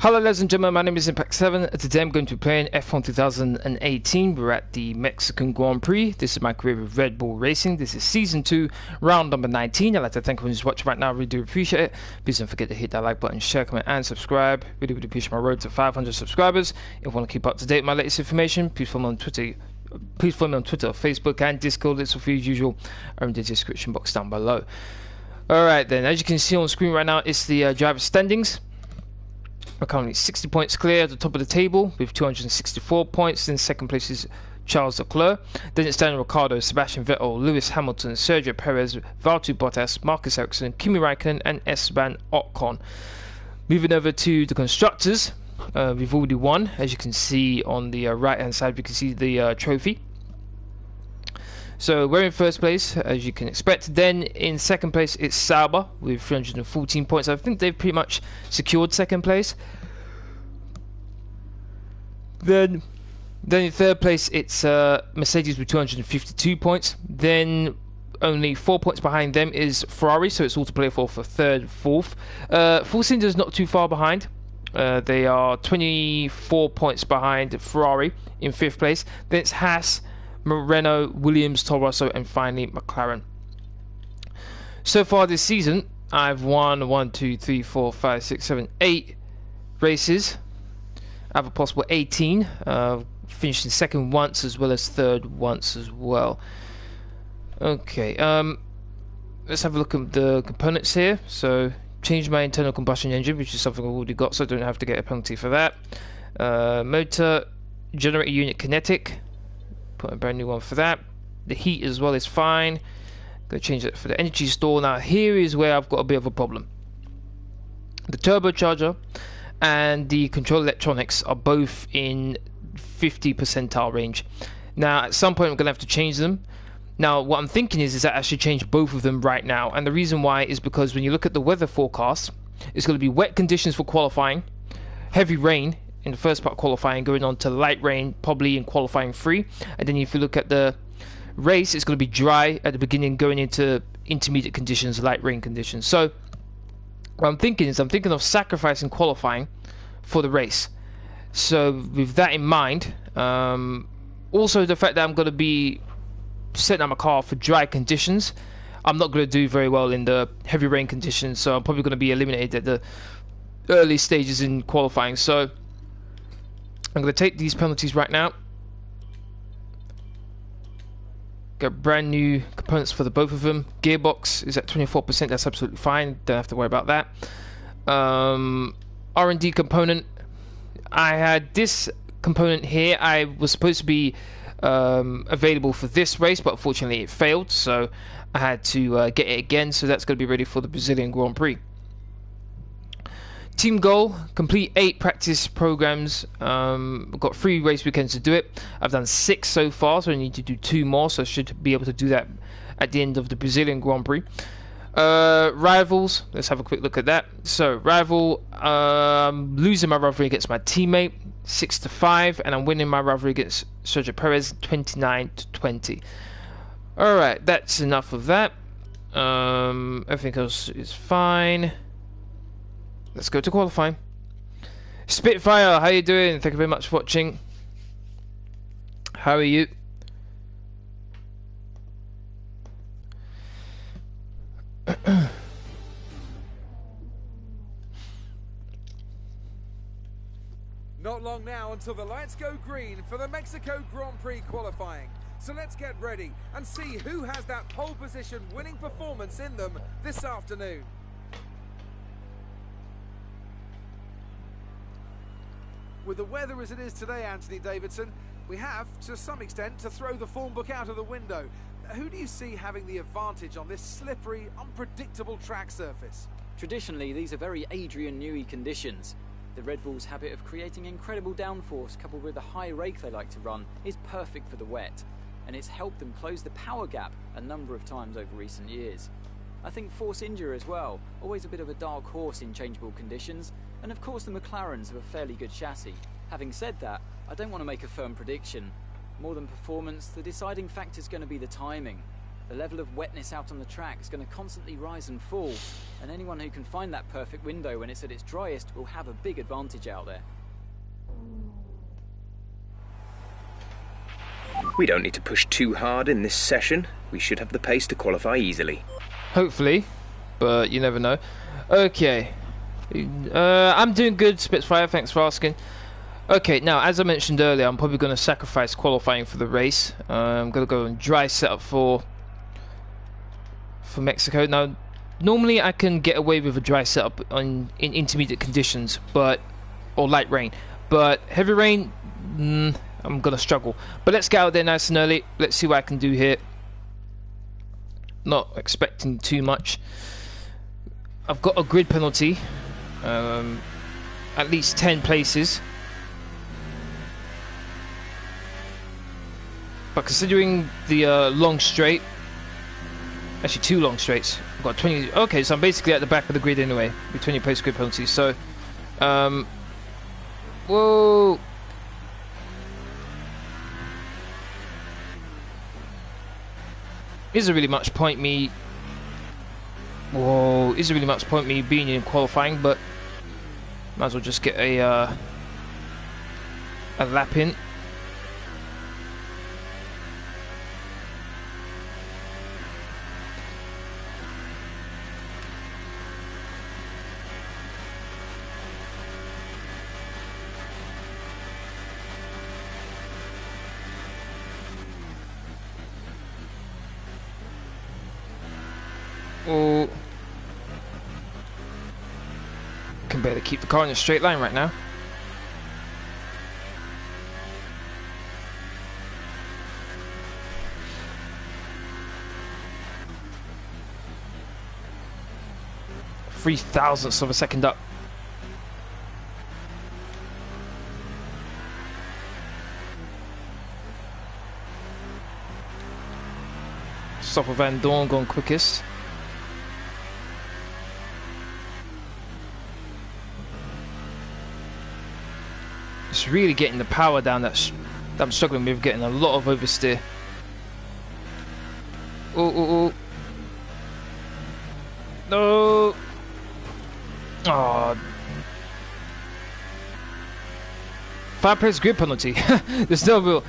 Hello ladies and gentlemen, my name is Impact7. Today I'm going to be playing F1 2018. We're at the Mexican Grand Prix. This is my career with Red Bull Racing. This is Season 2, round number 19. I'd like to thank everyone who's watching right now. I really do appreciate it. Please don't forget to hit that like button, share, comment and subscribe. Really would appreciate my road to 500 subscribers. If you want to keep up to date with my latest information, please follow me on Twitter. Please follow me on Twitter, Facebook and Discord. It's for you as usual in the description box down below. Alright then, as you can see on screen right now, it's the driver standings. We're currently 60 points clear at the top of the table with 264 points. In second place is Charles Leclerc. Then it's Daniel Riccardo, Sebastian Vettel, Lewis Hamilton, Sergio Perez, Valtteri Bottas, Marcus Ericsson, Kimi Räikkönen and Esteban Ocon. Moving over to the constructors, we've already won. As you can see on the right hand side, you can see the trophy. So we're in first place, as you can expect. Then in second place, it's Sauber with 314 points. I think they've pretty much secured second place. Then in third place, it's Mercedes with 252 points. Then only 4 points behind them is Ferrari, so it's all to play for third, fourth. Force India is not too far behind. They are 24 points behind Ferrari in fifth place. Then it's Haas, Renault, Williams, Toro Rosso, and finally McLaren. So far this season, I've won 8 races. I have a possible 18. Finished in second once as well as third once as well. Okay, let's have a look at the components here. So, changed my internal combustion engine, which is something I've already got, so I don't have to get a penalty for that. Motor, generator unit kinetic. Put a brand new one for that. The heat as well is fine. Gonna change it for the energy store. Now here is where I've got a bit of a problem. The turbocharger and the control electronics are both in 50 percentile range. Now at some point I'm gonna have to change them. Now what I'm thinking is that I should change both of them right now, and the reason why is because when you look at the weather forecast, it's going to be wet conditions for qualifying, heavy rain in the first part of qualifying, going on to light rain probably in qualifying 3, and then if you look at the race, it's going to be dry at the beginning going into intermediate conditions, light rain conditions. So what I'm thinking is I'm thinking of sacrificing qualifying for the race. So with that in mind, also the fact that I'm going to be setting up my car for dry conditions, I'm not going to do very well in the heavy rain conditions, so I'm probably going to be eliminated at the early stages in qualifying. So I'm going to take these penalties right now. Got brand new components for the both of them. Gearbox is at 24%. That's absolutely fine. Don't have to worry about that. R&D component. I had this component here. I was supposed to be available for this race, but unfortunately it failed. So I had to get it again. So that's going to be ready for the Brazilian Grand Prix. Team goal, complete 8 practice programs. I've got 3 race weekends to do it. I've done 6 so far, so I need to do 2 more, so I should be able to do that at the end of the Brazilian Grand Prix. Rivals, let's have a quick look at that. So, rival, losing my rivalry against my teammate, 6-5, and I'm winning my rivalry against Sergio Perez, 29-20. Alright, that's enough of that. Everything else is fine. Let's go to qualifying. Spitfire, how you doing? Thank you very much for watching. How are you? Not long now until the lights go green for the Mexico Grand Prix qualifying. So let's get ready and see who has that pole position winning performance in them this afternoon. With the weather as it is today, Anthony Davidson, we have, to some extent, to throw the form book out of the window. Who do you see having the advantage on this slippery, unpredictable track surface? Traditionally, these are very Adrian Newey conditions. The Red Bull's habit of creating incredible downforce, coupled with the high rake they like to run, is perfect for the wet, and it's helped them close the power gap a number of times over recent years. I think Force India as well, always a bit of a dark horse in changeable conditions, and of course the McLarens have a fairly good chassis. Having said that, I don't want to make a firm prediction. More than performance, the deciding factor is going to be the timing. The level of wetness out on the track is going to constantly rise and fall, and anyone who can find that perfect window when it's at its driest will have a big advantage out there. We don't need to push too hard in this session. We should have the pace to qualify easily. Hopefully, but you never know. Okay. I'm doing good, Spitfire, thanks for asking. Okay, now, as I mentioned earlier, I'm probably going to sacrifice qualifying for the race. I'm going to go on dry setup for Mexico. Now, normally I can get away with a dry setup in intermediate conditions, or light rain. But heavy rain, I'm going to struggle. But let's get out there nice and early. Let's see what I can do here. Not expecting too much. I've got a grid penalty. At least 10 places. But considering the long straight, actually 2 long straights, I've got 20. Okay, so I'm basically at the back of the grid anyway with 20 place grid penalties. So, whoa. Isn't really much point me. Whoa, isn't really much point me being in qualifying, but might as well just get a lap in. Oh, can barely keep the car in a straight line right now. Three thousandths of a second up. Stopper Van Dorn going quickest. It's really getting the power down that I'm struggling with, getting a lot of oversteer. Oh. No. Oh. 5 place grid penalty. There's no real.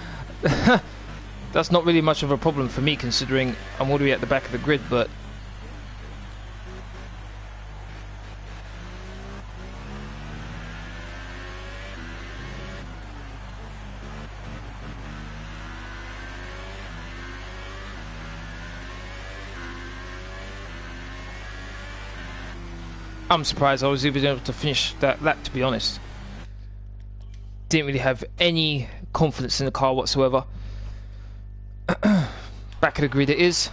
That's not really much of a problem for me considering I'm all the way at the back of the grid, but. I'm surprised I was even able to finish that lap, to be honest. Didn't really have any confidence in the car whatsoever. Back of the grid it is.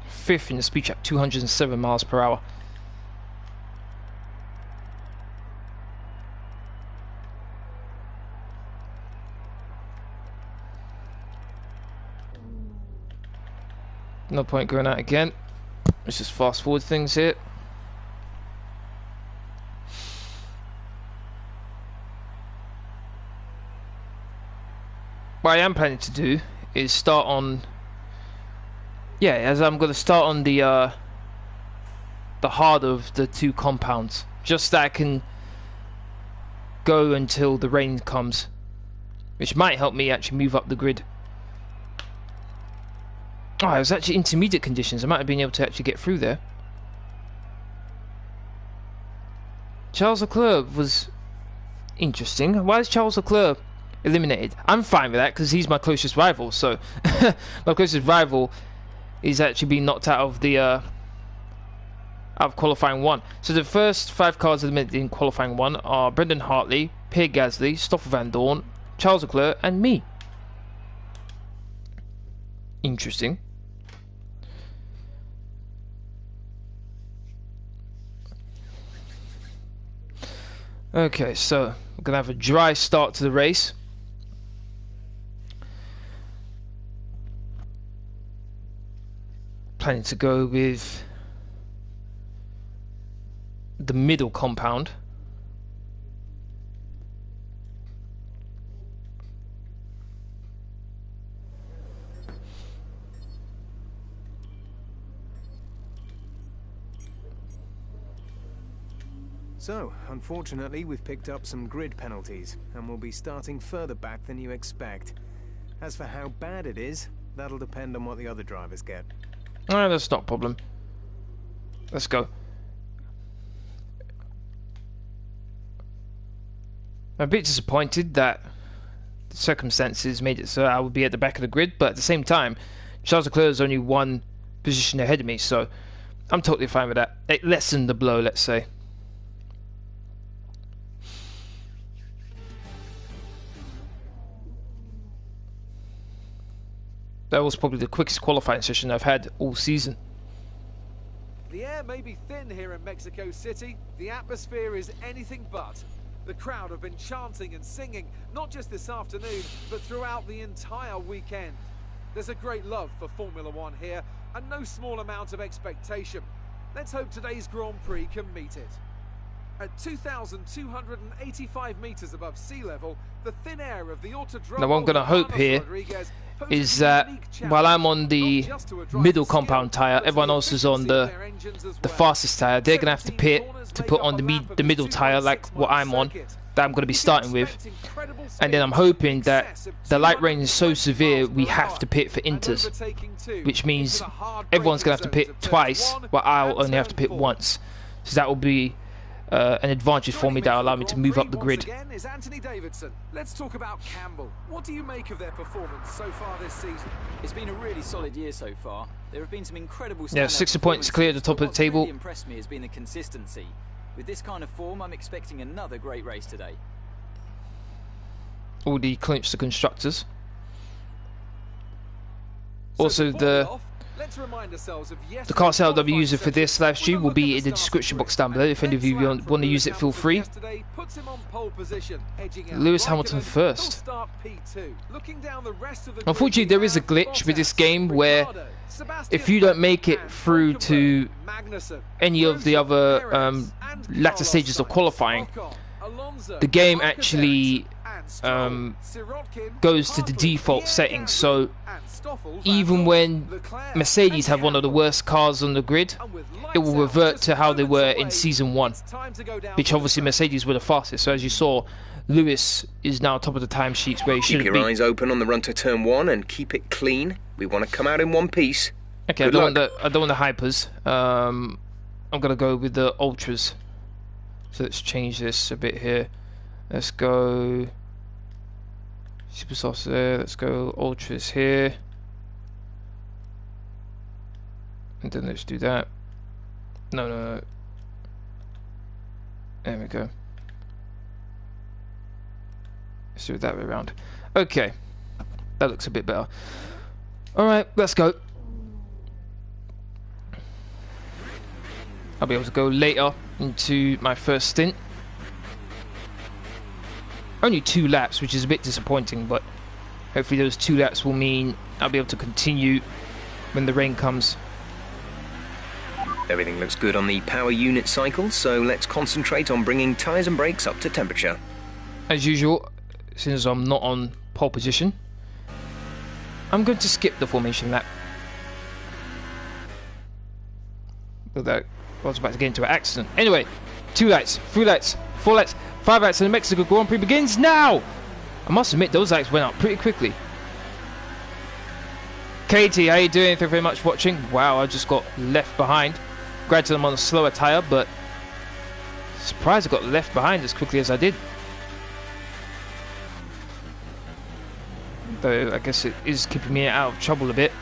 Fifth in the speed trap, 207 miles per hour. No point going out again. Let's just fast forward things here. What I am planning to do is start on, as I'm going to start on the hard of the 2 compounds, just that I can go until the rain comes, which might help me actually move up the grid. Oh, it was actually intermediate conditions. I might have been able to actually get through there. Charles Leclerc was interesting. Why is Charles Leclerc eliminated? I'm fine with that because he's my closest rival. So my closest rival is actually being knocked out of the out of qualifying 1. So the first 5 cars eliminated in qualifying 1 are Brendan Hartley, Pierre Gasly, Stoffel Van Dorn, Charles Leclerc, and me. Interesting. Okay, so we're gonna have a dry start to the race. Planning to go with the middle compound. So, unfortunately, we've picked up some grid penalties, and we'll be starting further back than you expect. As for how bad it is, that'll depend on what the other drivers get. Alright, that's not a problem. Let's go. I'm a bit disappointed that the circumstances made it so I would be at the back of the grid, but at the same time, Charles Leclerc is only one position ahead of me, so I'm totally fine with that. It lessened the blow, let's say. That was probably the quickest qualifying session I've had all season. The air may be thin here in Mexico City. The atmosphere is anything but. The crowd have been chanting and singing, not just this afternoon, but throughout the entire weekend. There's a great love for Formula One here, and no small amount of expectation. Let's hope today's Grand Prix can meet it. At 2,285 metres above sea level, the thin air of the Autodrome. Now what I'm going to hope here is that while I'm on the middle compound tyre, everyone else is on the fastest tyre. They're going to have to pit to put on the middle tyre like what I'm on, that I'm going to be starting with. And then I'm hoping that the light rain is so severe we have to pit for inters, which means everyone's going to have to pit twice, while I'll only have to pit once. So that will be an advantage for me that will allow me to move up the grid. Is Anthony Davidson. Let's talk about Camber. What do you make of their performance so far this season? It's been a really solid year so far. There have been some incredible. Yeah, 60 points clear at the top of the table. What really impressed me has been the consistency. With this kind of form, I'm expecting another great race today. Already clinched the constructors. Also, the car sale that I'll be using for this live stream will be in the description box down below. If any of you want to use it, feel free. Lewis Hamilton first. Unfortunately, there is a glitch with this game where if you don't make it through to any of the other latter stages of qualifying, the game actually goes to the default settings. So even when Mercedes have one of the worst cars on the grid, it will revert to how they were in season 1, which obviously Mercedes were the fastest. So as you saw, Lewis is now top of the timesheets where he should be. Keep your eyes open on the run to turn 1 and keep it clean. We want to come out in one piece. Okay, I don't want the hypers. I'm gonna go with the ultras. So let's change this a bit here. Let's go super softs there. Let's go ultras here. And then let's do that. No. There we go. Let's do it that way around. Okay. That looks a bit better. Alright, let's go. I'll be able to go later into my first stint. Only 2 laps, which is a bit disappointing, but hopefully those 2 laps will mean I'll be able to continue when the rain comes. Everything looks good on the power unit cycle, so let's concentrate on bringing tyres and brakes up to temperature. As usual, since I'm not on pole position, I'm going to skip the formation lap. Although I was about to get into an accident. Anyway, 2 lights, 3 lights, 4 lights, 5 lights, and the Mexico Grand Prix begins now! I must admit, those lights went up pretty quickly. Katie, how you doing? Thank you very much for watching. Wow, I just got left behind. Granted, I'm on a slower tyre, but surprised I got left behind as quickly as I did. Though I guess it is keeping me out of trouble a bit.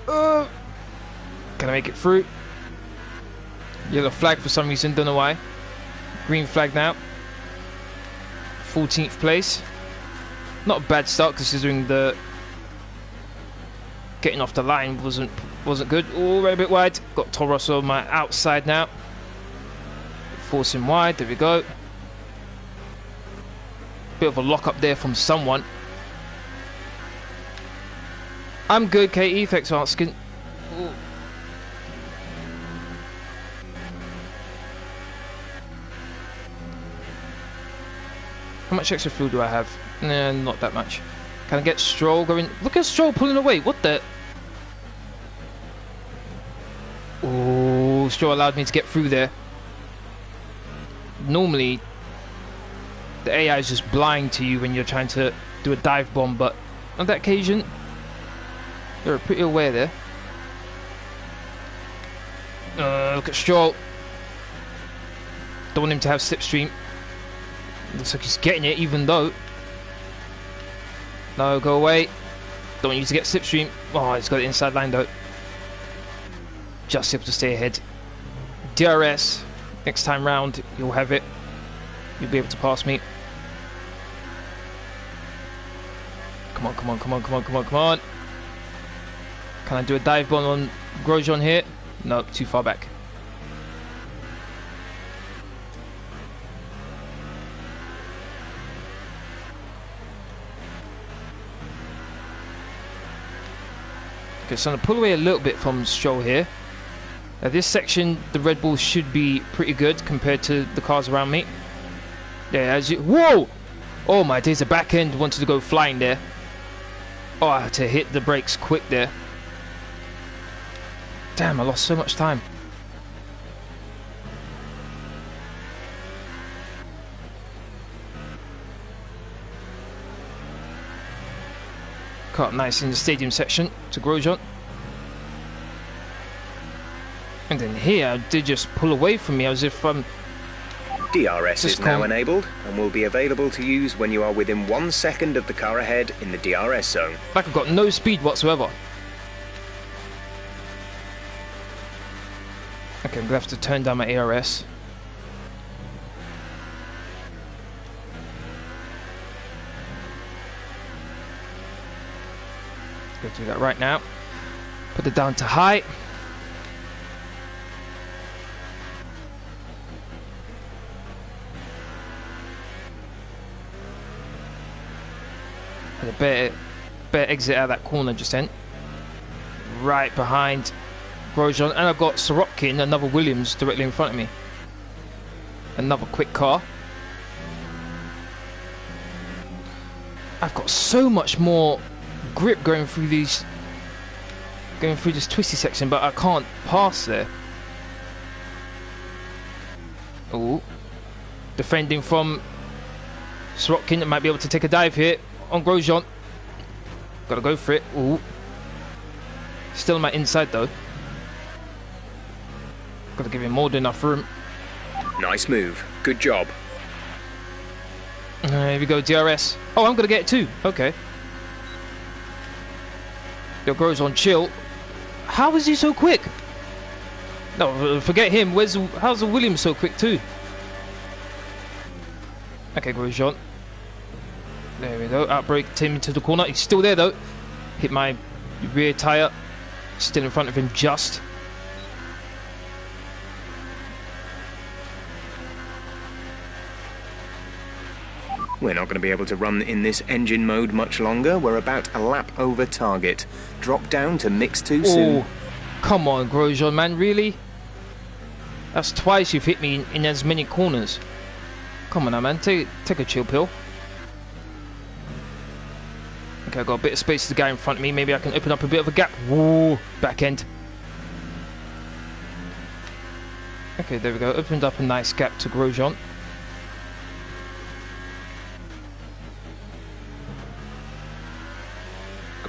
Can I make it through? Yellow flag for some reason, don't know why. Green flag now. 14th place. Not a bad start considering the getting off the line wasn't good. Oh, right a bit wide. Got Toro Rosso on my outside now. Force him wide. There we go. Bit of a lock up there from someone. I'm good, Katie. Thanks for asking. Ooh. How much extra fuel do I have? Nah, not that much. Can I get Stroll going? Look at Stroll pulling away. What the? Oh, Stroll allowed me to get through there. normally the AI is just blind to you when you're trying to do a dive bomb, but on that occasion, they're pretty aware there. Look at Stroll. Don't want him to have slipstream. Looks like he's getting it, even though. No, go away. Don't want you to get slipstream. Oh, he's got the inside line though. Just able to stay ahead. DRS. Next time round, you'll have it. You'll be able to pass me. Come on, come on, come on, come on, come on, come on. Can I do a dive bomb on Grosjean here? Nope, too far back. Okay, so I'm going to pull away a little bit from Stroll here. Now this section, the Red Bull should be pretty good compared to the cars around me. Yeah, as you... Whoa! Oh my days, the back end wanted to go flying there. Oh, I had to hit the brakes quick there. Damn, I lost so much time. Cut nice in the stadium section to Grosjean. And then here, they just pull away from me as if DRS is now enabled and will be available to use when you are within 1 second of the car ahead in the DRS zone. like I've got no speed whatsoever. Okay, I'm gonna have to turn down my ARS. Go do that right now. Put it down to high. And a better exit out of that corner just then. Right behind Grosjean, and I've got Sorokin, another Williams, directly in front of me. Another quick car. I've got so much more grip going through this twisty section, but I can't pass there. Oh, defending from Sorokin, that might be able to take a dive here on Grosjean. Gotta go for it. Ooh. Still on my inside though. Gotta give him more than enough room. Nice move. Good job. Here we go, DRS. Oh, I'm gonna get it too. Okay. Yo, Grosjean, chill. How is he so quick? No, forget him. How's the Williams so quick too? Okay, Grosjean. There we go. Outbrake him into the corner. He's still there though. Hit my rear tyre. Still in front of him just. We're not going to be able to run in this engine mode much longer. We're about a lap over target. Drop down to mix too soon. Oh, come on, Grosjean, man, really? That's twice you've hit me in as many corners. Come on now, man, take a chill pill. Okay, I've got a bit of space to the guy in front of me. Maybe I can open up a bit of a gap. Whoa, back end. Okay, there we go. Opened up a nice gap to Grosjean.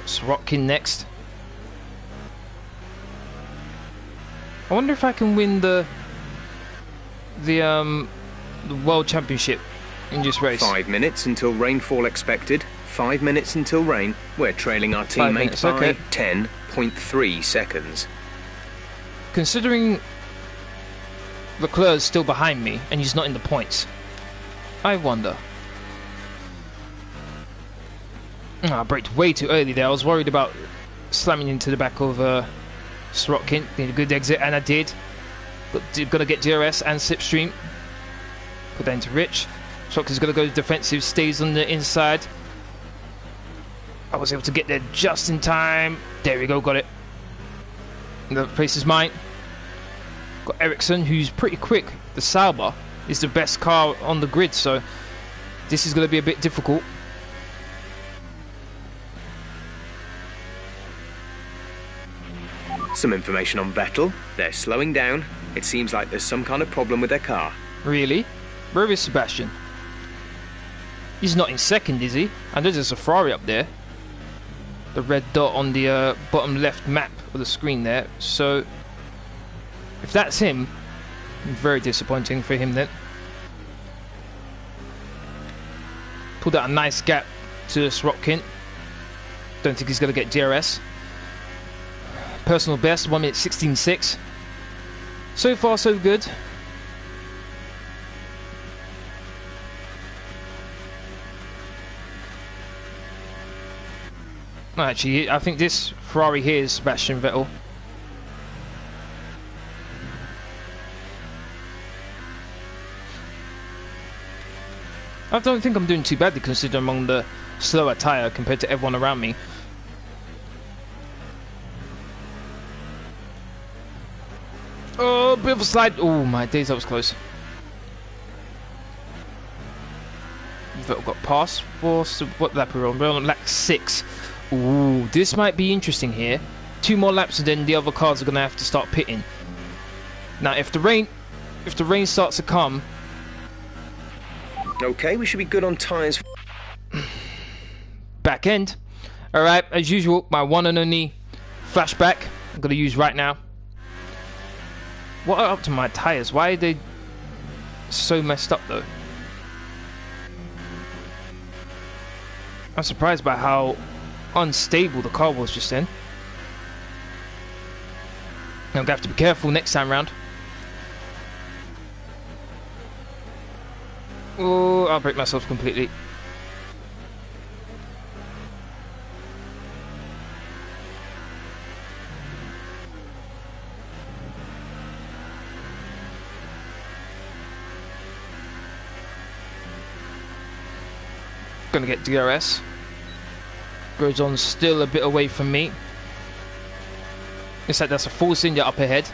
Sorokin next. I wonder if I can win the World Championship in this race. 5 minutes until rainfall expected. 5 minutes until rain. We're trailing our teammate by okay. 10.3 seconds. Considering Leclerc's still behind me and he's not in the points, I wonder. I braked way too early there. I was worried about slamming into the back of Sorokin. Need a good exit, and I did. Got to get DRS and slipstream. Put that into Rich. Sorokin's got to go defensive, stays on the inside. I was able to get there just in time. There we go, got it. The place is mine. Got Ericsson, who's pretty quick. The Sauber is the best car on the grid, so this is going to be a bit difficult. Some information on Vettel. They're slowing down. It seems like there's some kind of problem with their car. Really? Where is Sebastian? He's not in second, is he? I know there's a Ferrari up there. The red dot on the bottom left map of the screen there. So, if that's him, very disappointing for him then. Pulled out a nice gap to Srotkin. Don't think he's going to get DRS. Personal best, 1 minute 16.6. So far, so good. Actually, I think this Ferrari here is Sebastian Vettel. I don't think I'm doing too badly considering I'm on the slower tyre compared to everyone around me. Oh, bit of a slide. Oh my days, that was close. Vettel got past. What lap are we on? We're on lap 6. Ooh, this might be interesting here. 2 more laps and then the other cars are going to have to start pitting. Now, if the rain starts to come... Okay, we should be good on tyres. Back end. Alright, as usual, my one and only flashback I'm going to use right now. What are up to my tyres? Why are they so messed up though? I'm surprised by how unstable the car was just then. I'm going to have to be careful next time round. Oh, I'll break myself completely. Gonna get DRS. Grosjean's still a bit away from me. Looks like that's a Force India up ahead.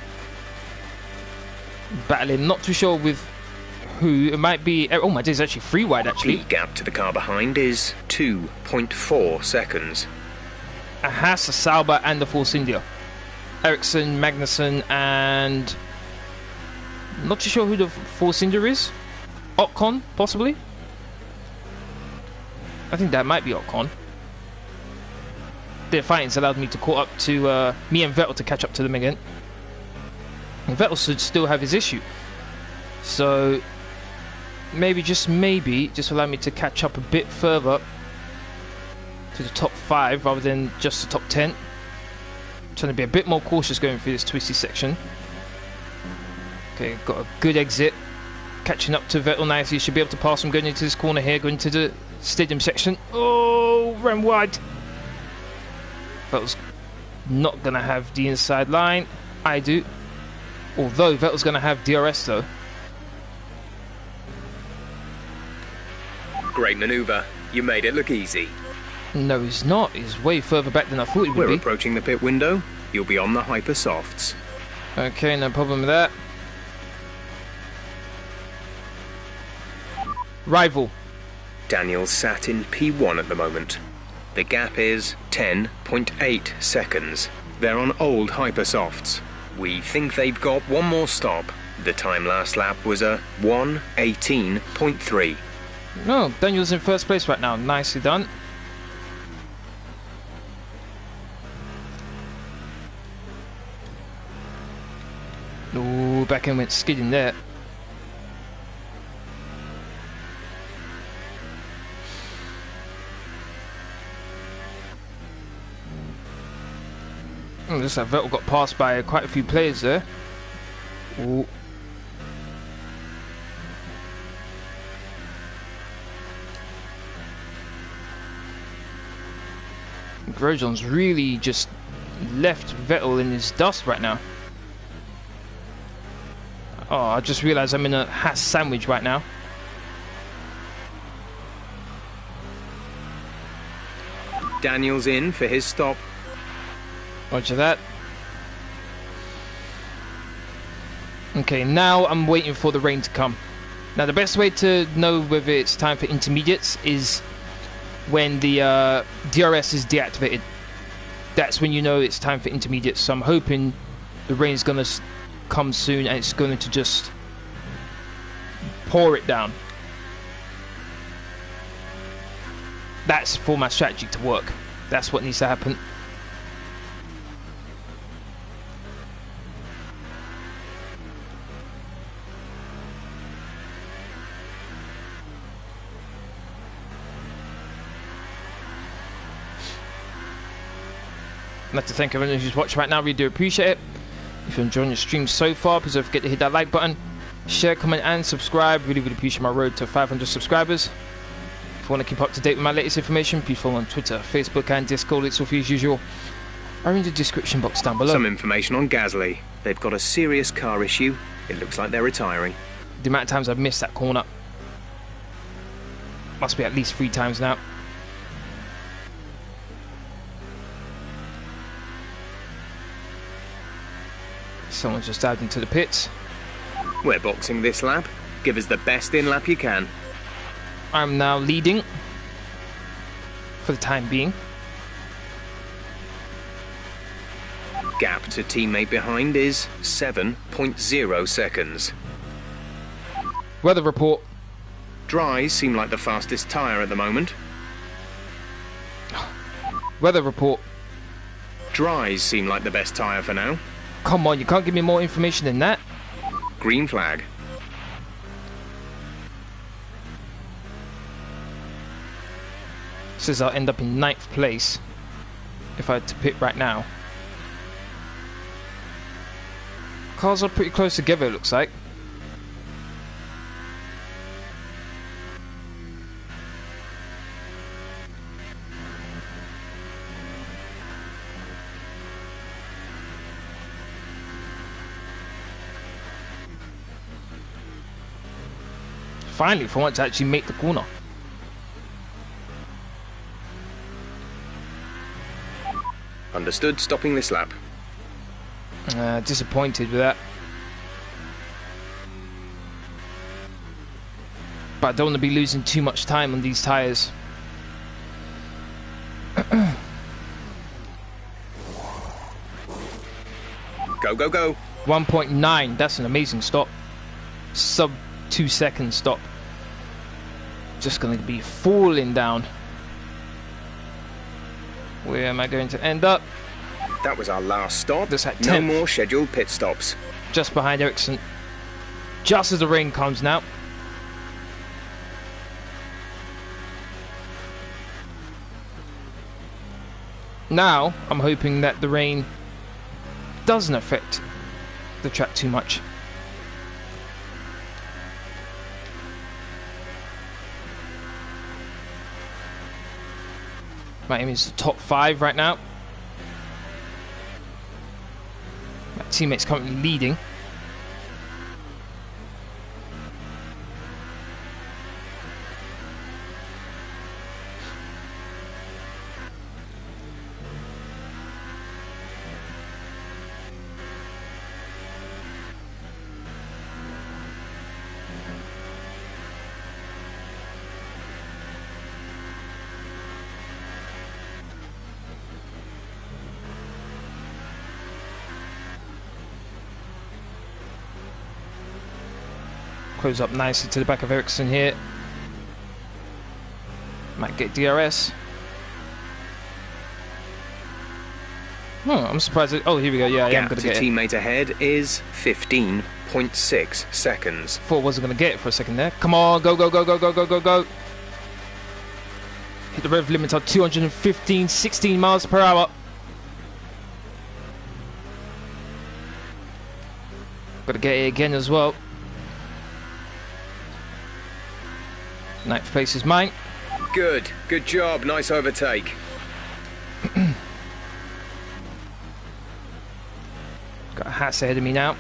Battling, not too sure with who. It might be... Oh my days, actually 3 wide actually. The gap to the car behind is 2.4 seconds. A Haas, a Sauber and a Force India. Ericsson, Magnussen and... Not too sure who the Force India is. Ocon, possibly? I think that might be Ocon. Their fighting's allowed me to caught up to me and Vettel to catch up to them again. And Vettel should still have his issue. So maybe, just allow me to catch up a bit further to the top 5 rather than just the top 10. I'm trying to be a bit more cautious going through this twisty section. Okay, got a good exit. Catching up to Vettel nicely. Should be able to pass him going into this corner here, going to the stadium section. Oh, ran wide. Vettel's not going to have the inside line. I do. Although Vettel's going to have DRS though. Great manoeuvre. You made it look easy. No, he's not. He's way further back than I thought he would be. We're approaching the pit window. You'll be on the hyper softs. Okay, no problem with that. Rival. Daniel's sat in P1 at the moment. The gap is 10.8 seconds. They're on old hyper softs. We think they've got 1 more stop. The time last lap was a 1:18.3. No, Daniel's in first place right now. Nicely done. Ooh, back end went skidding there. Looks like Vettel got passed by quite a few players there. Ooh. Grosjean's really just left Vettel in his dust right now. Oh, I just realised I'm in a Haas sandwich right now. Daniel's in for his stop. Roger that. Okay, now I'm waiting for the rain to come. Now the best way to know whether it's time for intermediates is when the DRS is deactivated. That's when you know it's time for intermediates. So I'm hoping the rain's going to come soon and it's going to just pour it down. That's for my strategy to work. That's what needs to happen. I'd like to thank everyone who's watching right now. Really do appreciate it. If you're enjoying the stream so far, please don't forget to hit that like button, share, comment, and subscribe. Really appreciate my road to 500 subscribers. If you want to keep up to date with my latest information, please follow on Twitter, Facebook, and Discord. It's all for you as usual. Are in the description box down below. Some information on Gasly. They've got a serious car issue. It looks like they're retiring. The amount of times I've missed that corner must be at least 3 times now. Someone's just dived into the pits. We're boxing this lap. Give us the best in lap you can. I'm now leading for the time being. Gap to teammate behind is 7.0 seconds. Weather report. Dries seem like the fastest tyre at the moment. Weather report. Dries seem like the best tyre for now. Come on, you can't give me more information than that. Green flag. Says I'll end up in 9th place if I had to pit right now. Cars are pretty close together, it looks like. Finally, for once, to actually make the corner. Understood, stopping this lap. Disappointed with that. But I don't want to be losing too much time on these tyres. Go, go, go. 1.9, that's an amazing stop. Sub 2 second stop. Just going to be falling down. Where am I going to end up? That was our last stop. That's at no 10th. more scheduled pit stops. Just behind Ericsson. Just as the rain comes now. Now, I'm hoping that the rain doesn't affect the track too much. My aim is the top 5 right now. My teammate's currently leading. Close up nicely to the back of Ericsson here. Might get DRS. I'm surprised. Oh, here we go. Yeah, I am Gap going to to get it. teammate ahead is 15.6 seconds. Thought I wasn't going to get it for a second there. Come on, go, go, go, go, go, go, go, go. Hit the rev limit on 215, 16 miles per hour. Got to get it again as well. 9th place is mine. Good job, nice overtake. Got a Haas ahead of me now.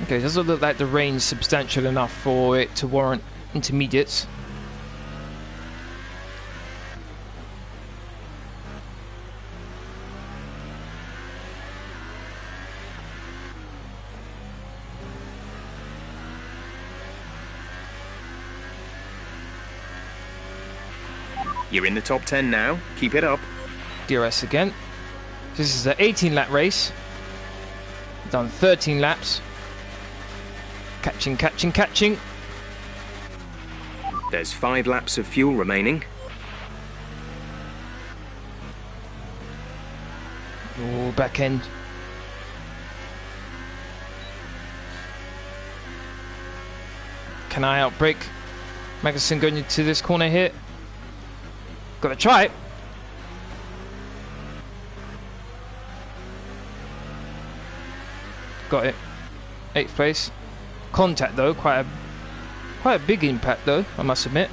Okay, it doesn't look like the rain's substantial enough for it to warrant intermediates. You're in the top 10 now. Keep it up. DRS again. This is an 18 lap race. Done 13 laps. Catching, catching, catching. There's 5 laps of fuel remaining. Oh, back end. Can I outbrake Magnussen going into this corner here? Gotta try it. Got it. 8th place. Contact though, quite a big impact though, I must admit.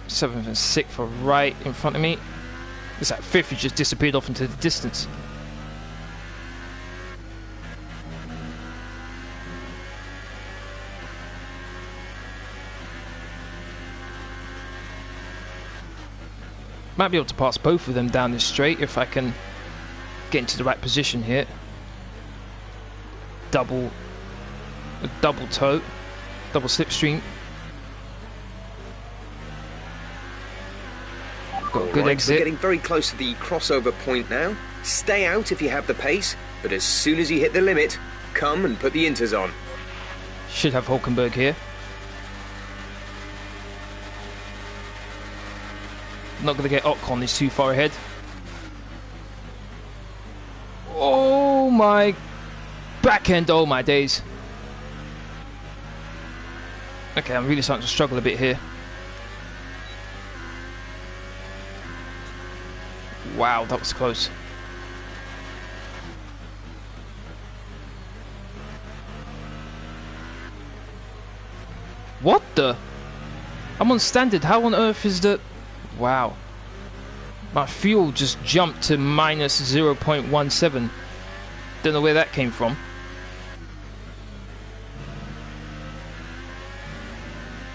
7th and 6th are right in front of me. It's that 5th, he just disappeared off into the distance. Might be able to pass both of them down this straight if I can get into the right position here. Double toe, double slipstream. Got a good exit. We're getting very close to the crossover point now. Stay out if you have the pace, but as soon as you hit the limit, come and put the inters on. Should have Hulkenberg here. Not going to get Ocon, he's too far ahead. Oh my back end, oh my days. Okay, I'm really starting to struggle a bit here. Wow, that was close. What the? I'm on standard, how on earth is the... Wow. My fuel just jumped to minus 0.17. Don't know where that came from.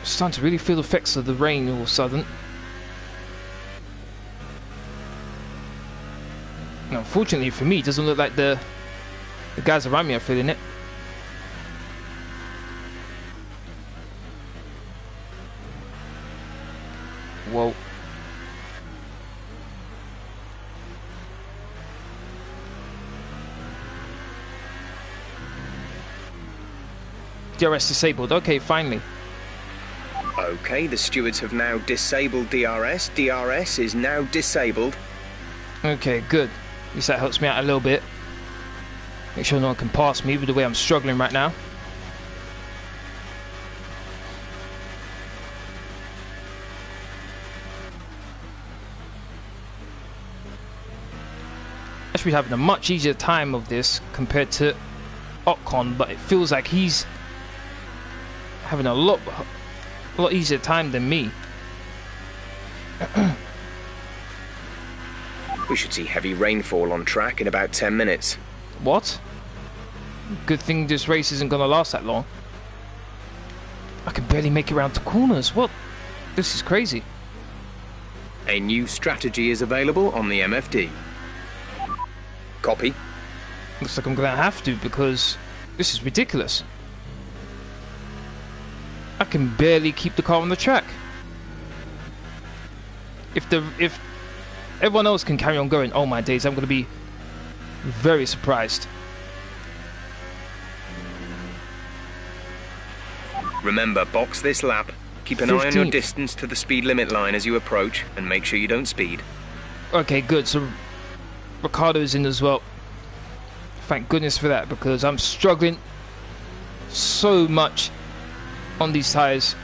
Starting to really feel the effects of the rain all of a sudden. Now, unfortunately for me, it doesn't look like the guys around me are feeling it. Whoa. DRS disabled. Okay, finally. Okay, the stewards have now disabled DRS. DRS is now disabled. Okay, good. At least that helps me out a little bit. Make sure no one can pass me with the way I'm struggling right now. I should be having a much easier time of this compared to Ocon, but it feels like he's having a lot easier time than me. We should see heavy rainfall on track in about 10 minutes. What? Good thing this race isn't gonna last that long. I can barely make it around to corners. What? This is crazy. A new strategy is available on the MFD. Copy. Looks like I'm gonna have to, because this is ridiculous. I can barely keep the car on the track. If everyone else can carry on going, oh my days, I'm gonna be very surprised. Remember, box this lap. Keep an eye on your distance to the speed limit line as you approach, and make sure you don't speed. Okay, good. So Riccardo's in as well. Thank goodness for that, because I'm struggling so much on these tyres.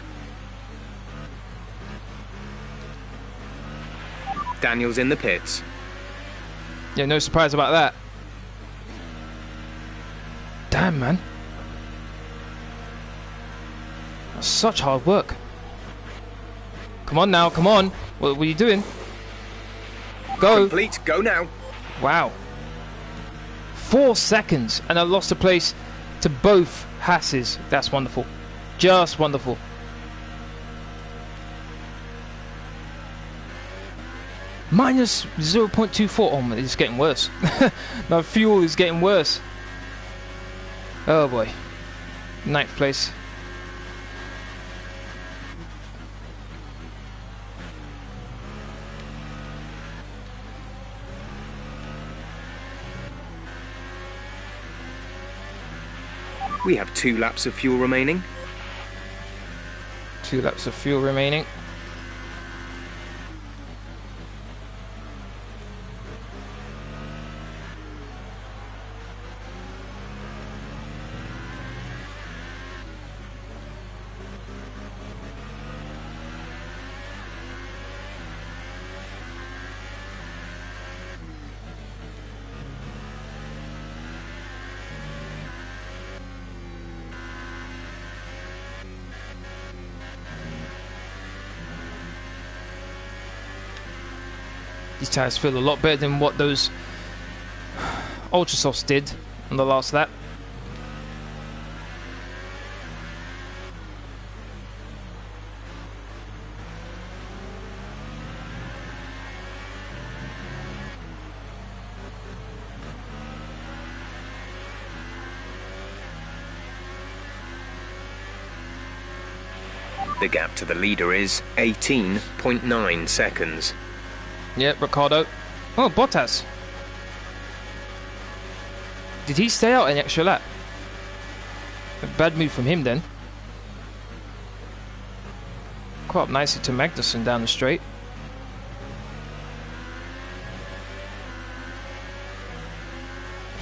Daniel's in the pits. Yeah, no surprise about that. Damn, man. That's such hard work. Come on now, come on. What are you doing? Go. Complete, go now. Wow. 4 seconds, and I lost a place to both Hasses. That's wonderful. Just wonderful. Minus 0.24. Oh, it's getting worse. My fuel is getting worse. Oh boy. 9th place. We have 2 laps of fuel remaining. 2 laps of fuel remaining. These tyres feel a lot better than what those Ultra Softs did on the last lap. The gap to the leader is 18.9 seconds. Yep, Riccardo. Oh, Bottas. Did he stay out an extra lap? A bad move from him then. Quite up nicely to Magnussen down the straight.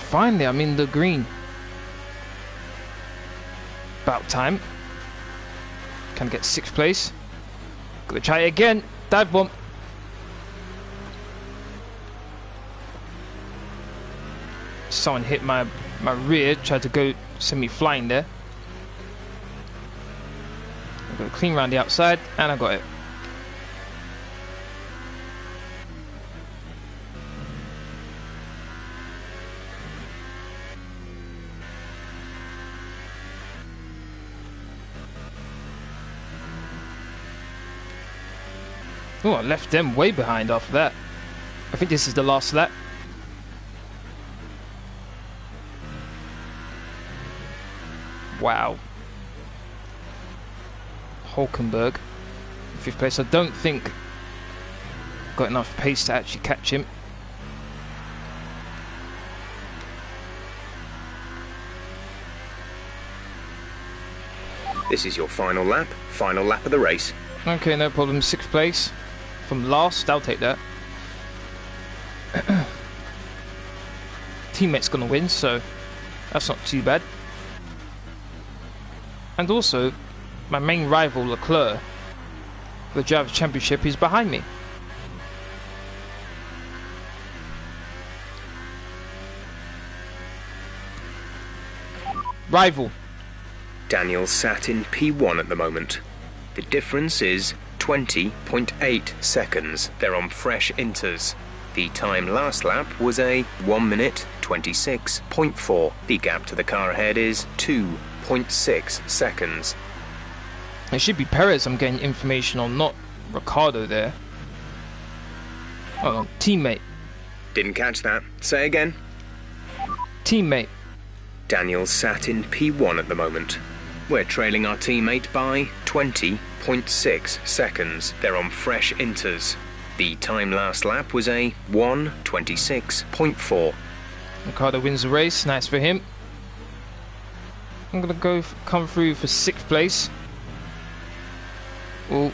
Finally, I'm in the green. About time. Can get 6th place. Gotta try it again. Dive bomb. Someone hit my rear, tried to go send me flying there. I got a clean round the outside, and I got it. Oh, I left them way behind after that. I think this is the last lap. Wow. Hulkenberg, 5th place. I don't think got enough pace to actually catch him. This is your final lap of the race. Okay, no problem. 6th place from last. I'll take that. Teammate's gonna win, so that's not too bad. And also, my main rival Leclerc, the Drivers' Championship, is behind me. Rival. Daniel sat in P1 at the moment. The difference is 20.8 seconds. They're on fresh inters. The time last lap was a 1 minute 26.4. The gap to the car ahead is 2.6 seconds. It should be Perez I'm getting information on, not Riccardo there. Oh, teammate. Didn't catch that. Say again. Teammate. Daniel sat in P1 at the moment. We're trailing our teammate by 20.6 seconds. They're on fresh inters. The time last lap was a 1:26.4. Riccardo wins the race. Nice for him. I'm gonna come through for 6th place. Oh.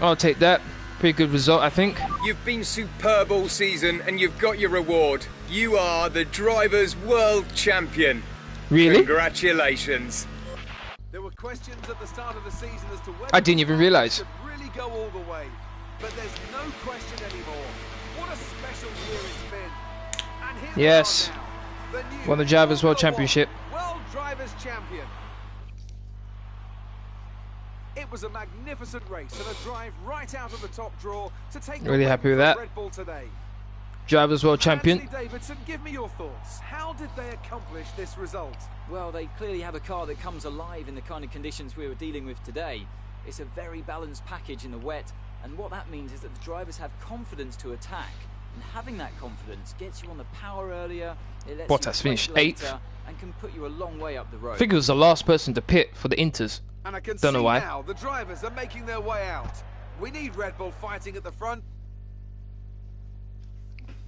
I'll take that. Pretty good result, I think. You've been superb all season and you've got your reward. You are the Drivers' World Champion. Really? Congratulations. There were questions at the start of the season as to whether I didn't even realise. it could really go all the way. But there's no question anymore. What a special year it's been. And here Yes. we are now, the new Won the Drivers' World Formula Championship. One World Drivers' Champion. It was a magnificent race and a drive right out of the top draw to take the Really win happy with for that. Red Bull today. Drivers' World Champion. Anthony Davidson, give me your thoughts. How did they accomplish this result? Well, they clearly have a car that comes alive in the kind of conditions we were dealing with today. It's a very balanced package in the wet, and what that means is that the drivers have confidence to attack. And having that confidence gets you on the power earlier, it lets Bottas you finished brake 8th. later, and can put you a long way up the road. I think it was the last person to pit for the Inters. And I can Don't know see why. now the drivers are making their way out. We need Red Bull fighting at the front.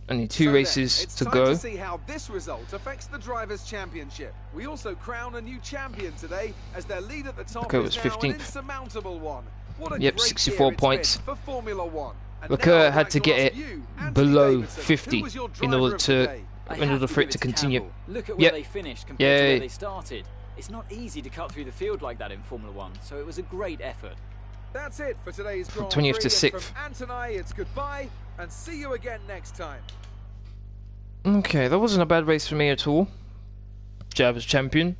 Only 2 races it's to time go. to see how this result affects the Drivers' Championship. We also crown a new champion today, as their lead at the top Leclerc is was now 15th. an insurmountable one. What a Yep, great 64 year it's points. been for Formula One. And Leclerc now I'd had like to get ask it you, Anthony below Davidson, 50 who was your in driver order of to the day? for it to continue. Look at Yep. where they finished compared Yay. to where they started. It's not easy to cut through the field like that in Formula One, so it was a great effort. That's it for today's Grand 20th to Prix. 6th. And from Anthony, it's goodbye and see you again next time. Okay, that wasn't a bad race for me at all. Drivers' champion,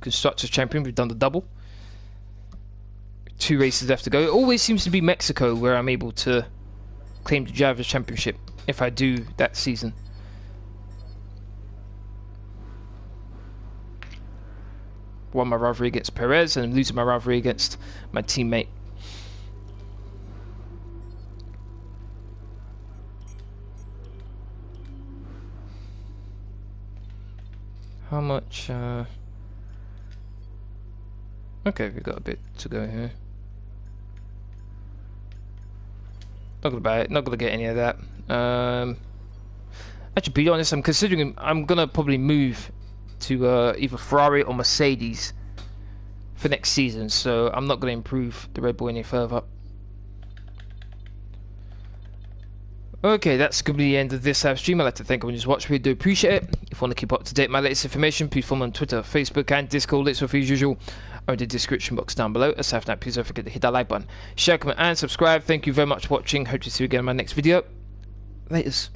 Constructors Champion, we've done the double. 2 races left to go. It always seems to be Mexico where I'm able to claim the Drivers' Championship if I do that season. Won my rivalry against Perez and I'm losing my rivalry against my teammate. How much, okay, we've got a bit to go here. Not gonna buy it, not gonna get any of that. Actually, to be honest, I'm considering, I'm gonna probably move to either Ferrari or Mercedes for next season, so I'm not gonna improve the Red Bull any further. Okay, that's going to be the end of this live stream. I'd like to thank everyone who's watched. We do appreciate it. If you want to keep up to date with my latest information, please follow me on Twitter, Facebook and Discord. Links are as usual are in the description box down below. Aside from that, please don't forget to hit that like button, share, comment and subscribe. Thank you very much for watching. Hope to see you again in my next video. Laters.